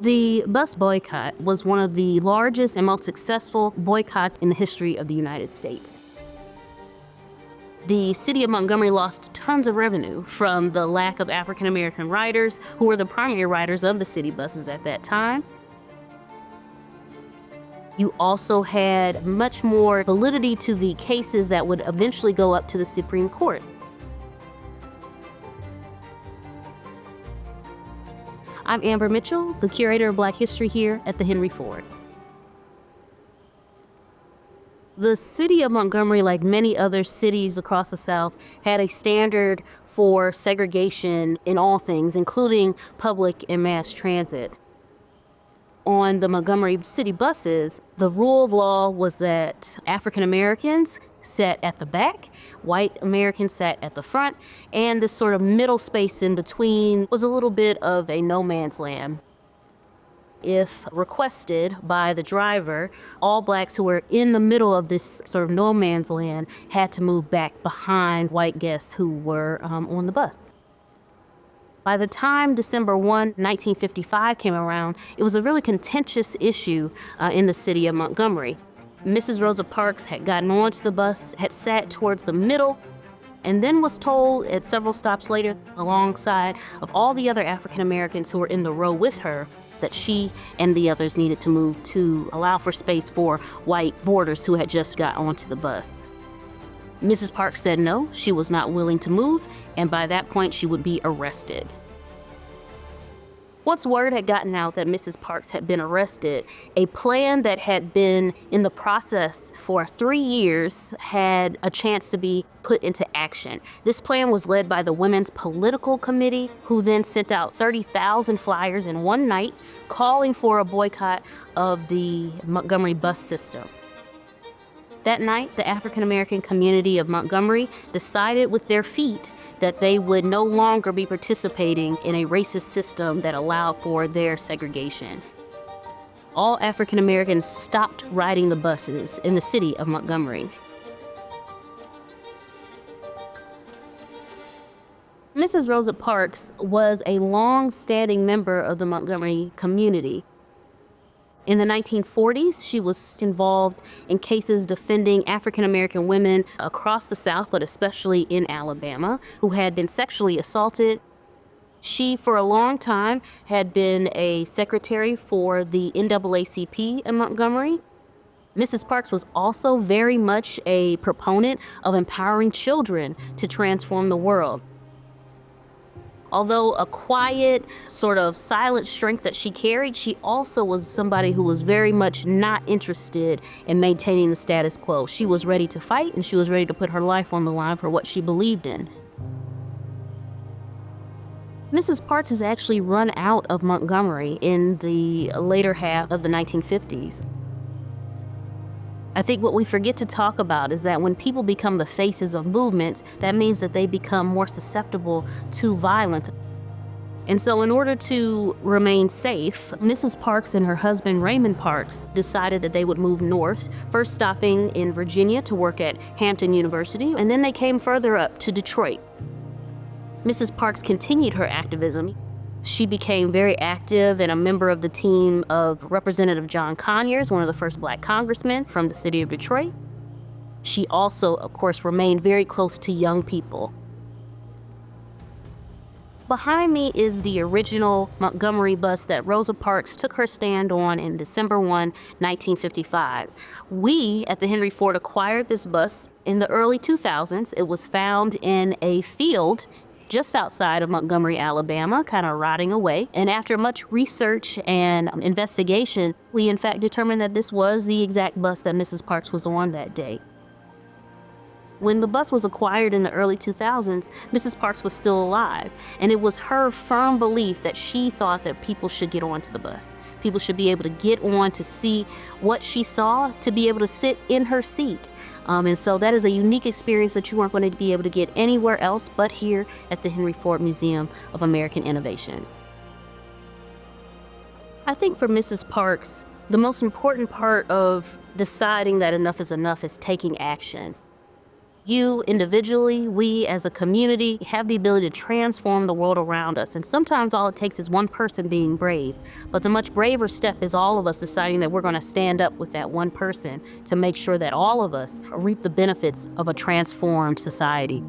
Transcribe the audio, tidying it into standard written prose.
The bus boycott was one of the largest and most successful boycotts in the history of the United States. The city of Montgomery lost tons of revenue from the lack of African American riders, who were the primary riders of the city buses at that time. You also had much more validity to the cases that would eventually go up to the Supreme Court. I'm Amber Mitchell, the curator of Black History here at the Henry Ford. The city of Montgomery, like many other cities across the South, had a standard for segregation in all things, including public and mass transit. On the Montgomery city buses, the rule of law was that African Americans sat at the back, white Americans sat at the front, and this sort of middle space in between was a little bit of a no man's land. If requested by the driver, all blacks who were in the middle of this sort of no man's land had to move back behind white guests who were on the bus. By the time December 1, 1955 came around, it was a really contentious issue in the city of Montgomery. Mrs. Rosa Parks had gotten onto the bus, had sat towards the middle, and then was told at several stops later, alongside of all the other African Americans who were in the row with her, that she and the others needed to move to allow for space for white boarders who had just got onto the bus. Mrs. Parks said no, she was not willing to move, and by that point she would be arrested. Once word had gotten out that Mrs. Parks had been arrested, a plan that had been in the process for 3 years had a chance to be put into action. This plan was led by the Women's Political Committee, who then sent out 30,000 flyers in one night calling for a boycott of the Montgomery bus system. That night, the African American community of Montgomery decided with their feet that they would no longer be participating in a racist system that allowed for their segregation. All African Americans stopped riding the buses in the city of Montgomery. Mrs. Rosa Parks was a long-standing member of the Montgomery community. In the 1940s, she was involved in cases defending African American women across the South, but especially in Alabama, who had been sexually assaulted. She, for a long time, had been a secretary for the NAACP in Montgomery. Mrs. Parks was also very much a proponent of empowering children to transform the world. Although a quiet, sort of silent strength that she carried, she also was somebody who was very much not interested in maintaining the status quo. She was ready to fight, and she was ready to put her life on the line for what she believed in. Mrs. Parks has actually run out of Montgomery in the later half of the 1950s. I think what we forget to talk about is that when people become the faces of movements, that means that they become more susceptible to violence. And so in order to remain safe, Mrs. Parks and her husband, Raymond Parks, decided that they would move north, first stopping in Virginia to work at Hampton University, and then they came further up to Detroit. Mrs. Parks continued her activism. She became very active and a member of the team of Representative John Conyers, one of the first black congressmen from the city of Detroit. She also, of course, remained very close to young people. Behind me is the original Montgomery bus that Rosa Parks took her stand on in December 1, 1955. We at the Henry Ford acquired this bus in the early 2000s. It was found in a field just outside of Montgomery, Alabama, kind of rotting away. And after much research and investigation, we in fact determined that this was the exact bus that Mrs. Parks was on that day. When the bus was acquired in the early 2000s, Mrs. Parks was still alive, and it was her firm belief that she thought that people should get onto the bus. People should be able to get on to see what she saw, to be able to sit in her seat. And so that is a unique experience that you aren't going to be able to get anywhere else but here at the Henry Ford Museum of American Innovation. I think for Mrs. Parks, the most important part of deciding that enough is taking action. You individually, we as a community have the ability to transform the world around us. And sometimes all it takes is one person being brave. But the much braver step is all of us deciding that we're going to stand up with that one person to make sure that all of us reap the benefits of a transformed society.